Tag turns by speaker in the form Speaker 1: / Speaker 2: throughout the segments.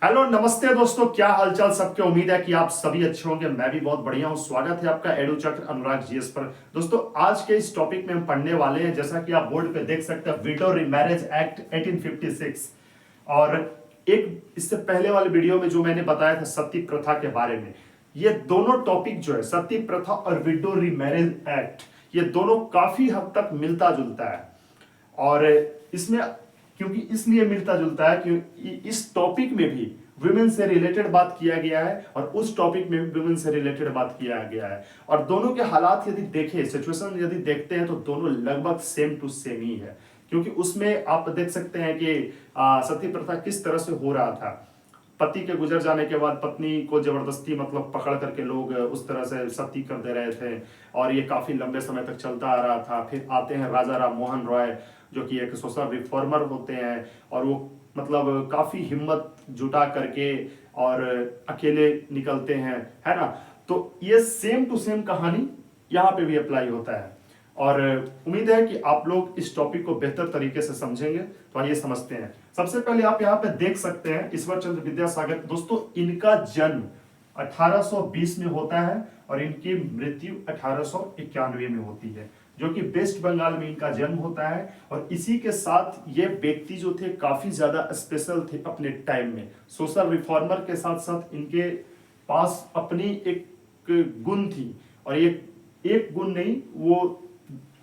Speaker 1: Hello नमस्ते दोस्तों, क्या हालचाल सबके। उम्मीद है कि आप सभी अच्छे होंगे। मैं भी बहुत बढ़िया हूं। स्वागत है आपका एडू चक्र अनुराग जीएस पर। दोस्तों आज के इस टॉपिक में हम पढ़ने वाले हैं, जैसा कि आप बोर्ड पे देख सकते हैं, विडो रीमैरिज एक्ट 1856। और एक इससे पहले वाले वीडियो में जो मैंने बताया था सती प्रथा के बारे में, ये दोनों टॉपिक जो है सती प्रथा और विडो रीमैरिज एक्ट, ये दोनों काफी हद तक मिलता जुलता है। और इसमें क्योंकि इसलिए मिलता जुलता है कि इस टॉपिक में भी वुमेन से रिलेटेड बात किया गया है और उस टॉपिक में भी वुमेन से रिलेटेड बात किया गया है। और दोनों के हालात यदि देखें, सिचुएशन यदि देखते हैं, तो दोनों लगभग सेम टू सेम ही है। क्योंकि उसमें आप देख सकते हैं कि सती प्रथा किस तरह से हो रहा था। पति के गुजर जाने के बाद पत्नी को जबरदस्ती मतलब पकड़ करके लोग उस तरह से सती कर दे रहे थे, और ये काफी लंबे समय तक चलता आ रहा था। फिर आते हैं राजा राम मोहन रॉय, जो कि एक सोशल रिफॉर्मर होते हैं, और वो मतलब काफी हिम्मत जुटा करके और अकेले निकलते हैं, है ना। तो ये सेम टू सेम कहानी यहाँ पे भी अप्लाई होता है, और उम्मीद है कि आप लोग इस टॉपिक को बेहतर तरीके से समझेंगे। तो आइए समझते हैं। सबसे पहले आप यहाँ पे देख सकते हैं ईश्वर चंद्र विद्यासागर। दोस्तों इनका जन्म 1820 में होता है और इनकी मृत्यु 1891 में होती है, जो कि वेस्ट बंगाल में इनका जन्म होता है। और इसी के साथ ये व्यक्ति जो थे काफी ज्यादा स्पेशल थे अपने टाइम में। सोशल रिफॉर्मर के साथ साथ इनके पास अपनी एक गुण थी, और ये एक गुण नहीं, वो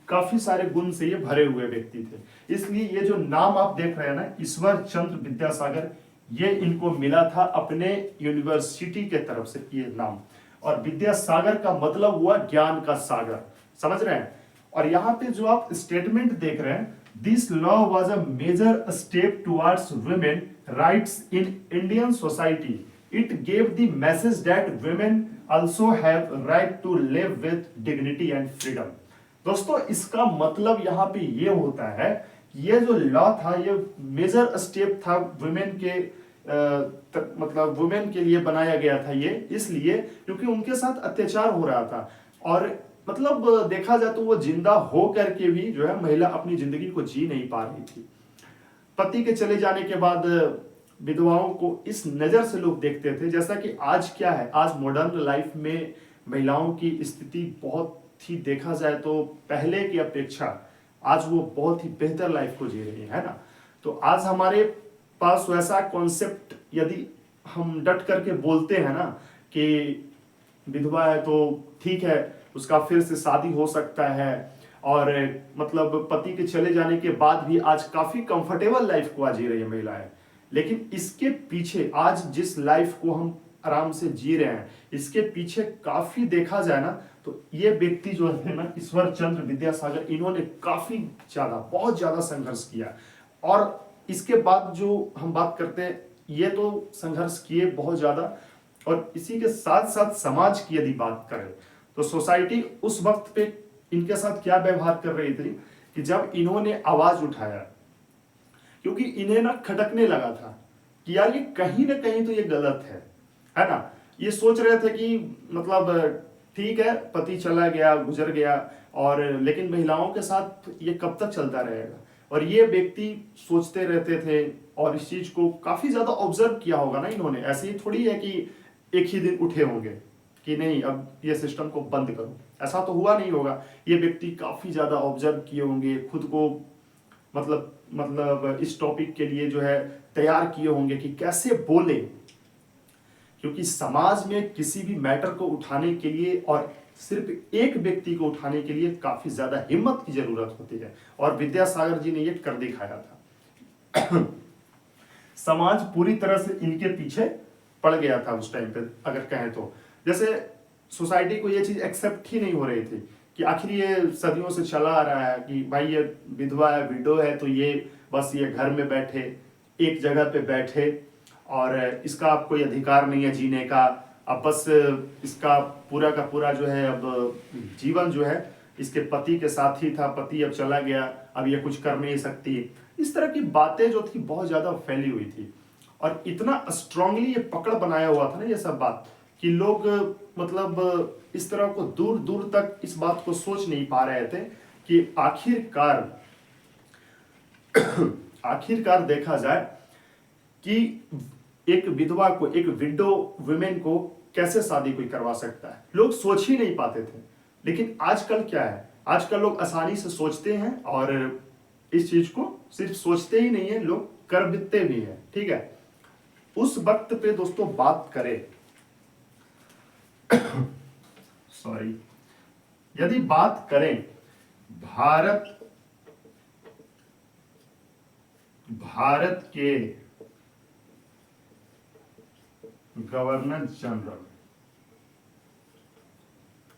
Speaker 1: काफी सारे गुण से ये भरे हुए व्यक्ति थे। इसलिए ये जो नाम आप देख रहे हैं ना, ईश्वर चंद्र विद्यासागर, ये इनको मिला था अपने यूनिवर्सिटी के तरफ से ये नाम। और विद्यासागर का मतलब हुआ ज्ञान का सागर, समझ रहे हैं। और यहाँ पे जो आप स्टेटमेंट देख रहे हैं, this law was a major step towards women rights in Indian society. It gave the message that women also have right to live with dignity and freedom. दोस्तों इसका मतलब यहाँ पे ये होता है, ये जो लॉ था ये मेजर स्टेप था वुमेन के मतलब वुमेन के लिए बनाया गया था ये, इसलिए क्योंकि उनके साथ अत्याचार हो रहा था। और मतलब देखा जाए तो वो जिंदा हो करके भी जो है महिला अपनी जिंदगी को जी नहीं पा रही थी। पति के चले जाने के बाद विधवाओं को इस नजर से लोग देखते थे, जैसा कि आज क्या है, आज मॉडर्न लाइफ में महिलाओं की स्थिति बहुत ही, देखा जाए तो पहले की अपेक्षा आज वो बहुत ही बेहतर लाइफ को जी रही है ना। तो आज हमारे पास वैसा कॉन्सेप्ट, यदि हम डट करके बोलते हैं ना कि विधवा है तो ठीक है, उसका फिर से शादी हो सकता है, और मतलब पति के चले जाने के बाद भी आज काफी कंफर्टेबल लाइफ को आज जी रही है महिलाएं। लेकिन इसके पीछे आज जिस लाइफ को हम आराम से जी रहे हैं, इसके पीछे काफी देखा जाए ना, तो ये व्यक्ति जो है ना ईश्वर चंद्र विद्यासागर, इन्होंने काफी ज्यादा, बहुत ज्यादा संघर्ष किया। और इसके बाद जो हम बात करते हैं, ये तो संघर्ष किए बहुत ज्यादा। और इसी के साथ साथ समाज की यदि बात करें तो सोसाइटी उस वक्त पे इनके साथ क्या व्यवहार कर रही थी कि जब इन्होंने आवाज उठाया, क्योंकि इन्हें ना खटकने लगा था कि यार ये कहीं ना कहीं तो ये गलत है ना। ये सोच रहे थे कि मतलब ठीक है, पति चला गया, गुजर गया, और लेकिन महिलाओं के साथ ये कब तक चलता रहेगा। और ये व्यक्ति सोचते रहते थे, और इस चीज को काफी ज्यादा ऑब्जर्व किया होगा ना इन्होंने। ऐसे ही थोड़ी है कि एक ही दिन उठे होंगे कि नहीं अब ये सिस्टम को बंद करो, ऐसा तो हुआ नहीं होगा। ये व्यक्ति काफी ज्यादा ऑब्जर्व किए होंगे, खुद को मतलब इस टॉपिक के लिए जो है तैयार किए होंगे कि कैसे बोले। क्योंकि समाज में किसी भी मैटर को उठाने के लिए, और सिर्फ एक व्यक्ति को उठाने के लिए काफी ज्यादा हिम्मत की जरूरत होती है, और विद्यासागर जी ने ये कर दिखाया था। समाज पूरी तरह से इनके पीछे पड़ गया था उस टाइम पे, अगर कहें तो। जैसे सोसाइटी को ये चीज एक्सेप्ट ही नहीं हो रही थी कि आखिर ये सदियों से चला आ रहा है कि भाई ये विधवा है, विडो है, तो ये बस ये घर में बैठे, एक जगह पे बैठे, और इसका कोई अधिकार नहीं है जीने का। अब बस इसका पूरा का पूरा जो है अब जीवन जो है इसके पति के साथ ही था, पति अब चला गया, अब ये कुछ कर नहीं सकती। इस तरह की बातें जो थी बहुत ज्यादा फैली हुई थी, और इतना स्ट्रांगली ये पकड़ बनाया हुआ था ना ये सब बात, कि लोग मतलब इस तरह को दूर दूर तक इस बात को सोच नहीं पा रहे थे कि आखिरकार देखा जाए कि एक विधवा को, एक विडो वुमेन को कैसे शादी कोई करवा सकता है? लोग सोच ही नहीं पाते थे। लेकिन आजकल क्या है, आजकल लोग आसानी से सोचते हैं और इस चीज को सिर्फ सोचते ही नहीं है, लोग कर देते भी हैं। ठीक है, उस वक्त पे दोस्तों बात करें सॉरी, यदि बात करें भारत के गवर्नर जनरल,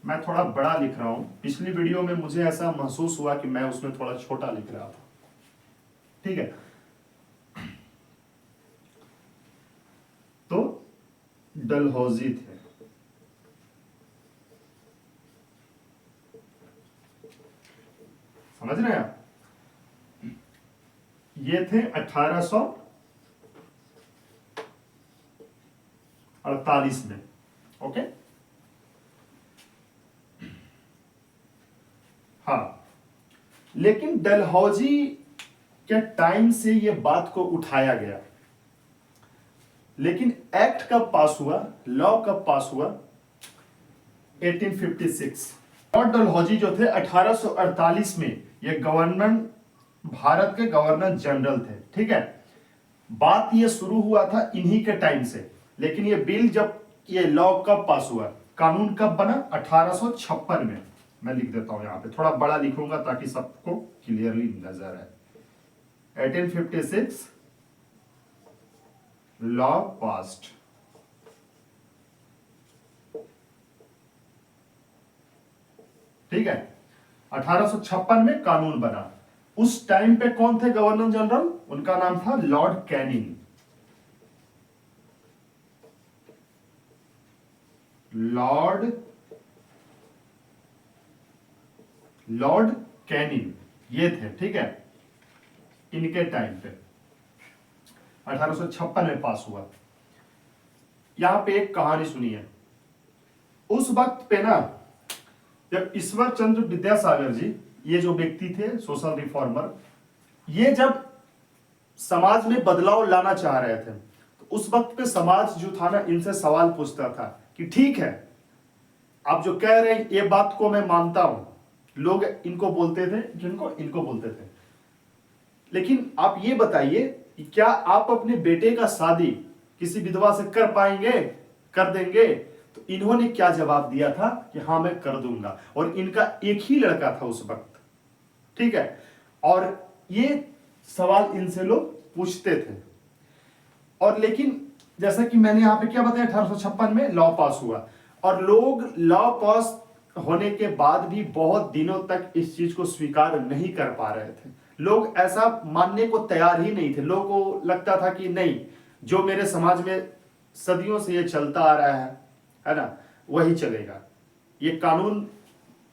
Speaker 1: मैं थोड़ा बड़ा लिख रहा हूं, पिछली वीडियो में मुझे ऐसा महसूस हुआ कि मैं उसमें थोड़ा छोटा लिख रहा था। ठीक है, तो डलहौजी थे। समझ रहे हैं आप? ये थे 1848 में। ओके, हाँ, लेकिन डलहौजी के टाइम से ये बात को उठाया गया, लेकिन एक्ट कब पास हुआ, लॉ कब पास हुआ? 1856। और डलहौजी जो थे 1848 में ये भारत के गवर्नर जनरल थे। ठीक है, बात ये शुरू हुआ था इन्हीं के टाइम से, लेकिन ये बिल जब, ये लॉ कब पास हुआ, कानून कब बना? 1856 में। मैं लिख देता हूं, यहां पे थोड़ा बड़ा लिखूंगा ताकि सबको क्लियरली नजर आए। 1856 लॉ पास्ड। ठीक है, 1856 में कानून बना। उस टाइम पे कौन थे गवर्नर जनरल? उनका नाम था लॉर्ड कैनिंग। लॉर्ड कैनिंग ये थे। ठीक है, इनके टाइम पे 1856 में पास हुआ। यहां पे एक कहानी सुनिए। उस वक्त पे ना, जब ईश्वर चंद्र विद्यासागर जी, ये जो व्यक्ति थे सोशल रिफॉर्मर, ये जब समाज में बदलाव लाना चाह रहे थे, तो उस वक्त पे समाज जो था ना, इनसे सवाल पूछता था कि ठीक है, आप जो कह रहे हैं ये बात को मैं मानता हूं। लोग इनको बोलते थे, इनको बोलते थे, लेकिन आप ये बताइए कि क्या आप अपने बेटे का शादी किसी विधवा से कर पाएंगे, कर देंगे? तो इन्होंने क्या जवाब दिया था कि हाँ मैं कर दूंगा। और इनका एक ही लड़का था उस वक्त। ठीक है, और ये सवाल इनसे लोग पूछते थे। और लेकिन जैसा कि मैंने यहां पे क्या बताया, 1856 में लॉ पास हुआ, और लोग लॉ पास होने के बाद भी बहुत दिनों तक इस चीज को स्वीकार नहीं कर पा रहे थे। लोग ऐसा मानने को तैयार ही नहीं थे। लोगों को लगता था कि नहीं, जो मेरे समाज में सदियों से ये चलता आ रहा है ना, वही चलेगा। ये कानून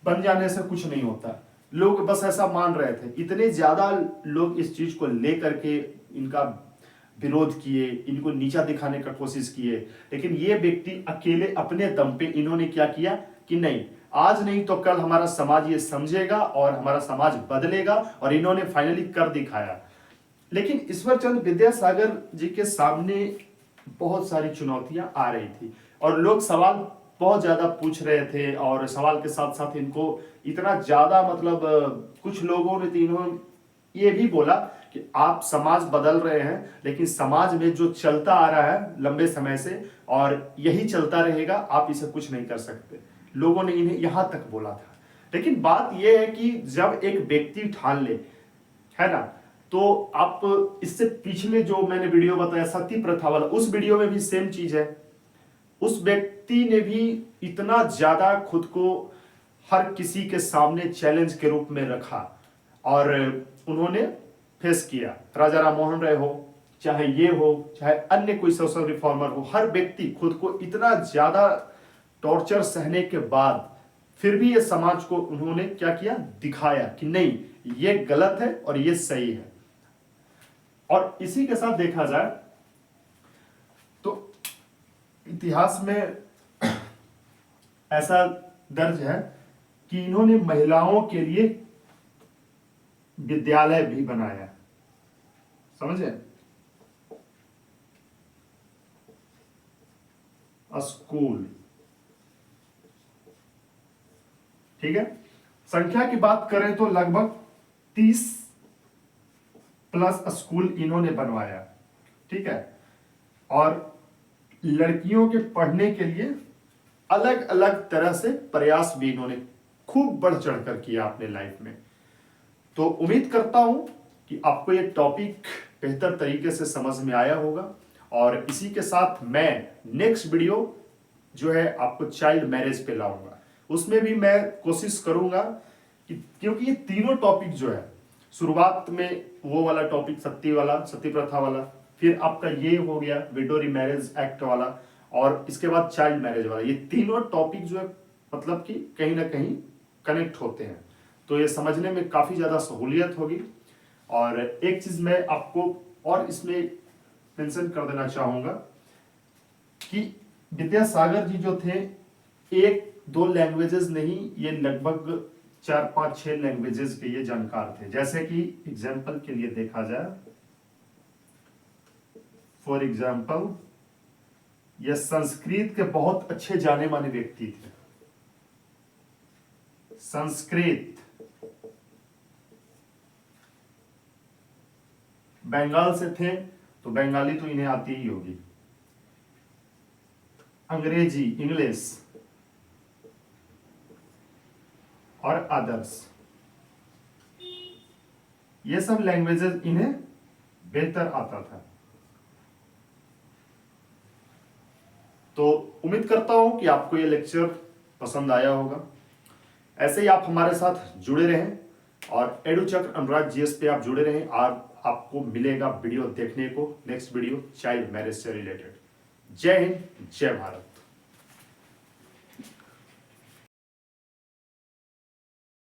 Speaker 1: बन जाने से कुछ नहीं होता। लोग बस ऐसा मान रहे थे। इतने ज्यादा लोग इस चीज को लेकर के इनका विरोध किए, इनको नीचा दिखाने का कोशिश किए, लेकिन ये व्यक्ति अकेले अपने दम पे इन्होंने क्या किया कि नहीं, आज नहीं तो कल हमारा समाज ये समझेगा और हमारा समाज बदलेगा, और इन्होंने फाइनली कर दिखाया। लेकिन ईश्वरचंद्र विद्यासागर जी के सामने बहुत सारी चुनौतियां आ रही थी, और लोग सवाल बहुत ज्यादा पूछ रहे थे, और सवाल के साथ साथ इनको इतना ज्यादा, मतलब कुछ लोगों ने, इन्होंने ये भी बोला कि आप समाज बदल रहे हैं, लेकिन समाज में जो चलता आ रहा है लंबे समय से, और यही चलता रहेगा, आप इसे कुछ नहीं कर सकते। लोगों ने इन्हें यहां तक बोला था। लेकिन बात यह है कि जब एक व्यक्ति ठान ले, है ना, तो आप इससे पिछले जो मैंने वीडियो बताया सती प्रथा वाला, उस वीडियो में भी सेम चीज है। उस व्यक्ति ने भी इतना ज्यादा खुद को हर किसी के सामने चैलेंज के रूप में रखा, और उन्होंने फेस किया। राजा राम मोहन राय हो, चाहे ये हो, चाहे अन्य कोई सोशल रिफॉर्मर हो, हर व्यक्ति खुद को इतना ज्यादा टॉर्चर सहने के बाद फिर भी ये समाज को उन्होंने क्या किया, दिखाया कि नहीं, ये गलत है और ये सही है। और इसी के साथ देखा जाए तो इतिहास में ऐसा दर्ज है कि इन्होंने महिलाओं के लिए विद्यालय भी बनाया। समझे? स्कूल। ठीक है, संख्या की बात करें तो लगभग 30 प्लस स्कूल इन्होंने बनवाया। ठीक है, और लड़कियों के पढ़ने के लिए अलग अलग तरह से प्रयास भी इन्होंने खूब बढ़ चढ़कर किया अपने लाइफ में। तो उम्मीद करता हूं कि आपको ये टॉपिक बेहतर तरीके से समझ में आया होगा, और इसी के साथ मैं नेक्स्ट वीडियो जो है आपको चाइल्ड मैरिज पे लाऊंगा। उसमें भी मैं कोशिश करूंगा कि, क्योंकि ये तीनों टॉपिक जो है, शुरुआत में वो वाला टॉपिक सती प्रथा वाला, फिर आपका ये हो गया विडो रीमैरिज एक्ट वाला, और इसके बाद चाइल्ड मैरिज वाला, ये तीनों टॉपिक जो है मतलब कि कहीं ना कहीं कनेक्ट होते हैं। तो ये समझने में काफी ज्यादा सहूलियत होगी। और एक चीज मैं आपको और इसमें मेंशन कर देना चाहूंगा कि विद्यासागर जी जो थे, एक दो लैंग्वेजेस नहीं, ये लगभग 4 5 6 लैंग्वेजेस के ये जानकार थे। जैसे कि एग्जाम्पल के लिए देखा जाए, फॉर एग्जाम्पल ये संस्कृत के बहुत अच्छे जाने माने व्यक्ति थे। संस्कृत, बंगाल से थे तो बंगाली तो इन्हें आती ही होगी, अंग्रेजी, इंग्लिश और अदर्स, ये सब लैंग्वेजेस इन्हें बेहतर आता था। तो उम्मीद करता हूं कि आपको ये लेक्चर पसंद आया होगा। ऐसे ही आप हमारे साथ जुड़े रहें, और एडुचक्र अनुराग जीएस पे आप जुड़े रहें। आपको मिलेगा वीडियो देखने को, नेक्स्ट वीडियो चाइल्ड मैरिज से रिलेटेड। जय हिंद, जय भारत।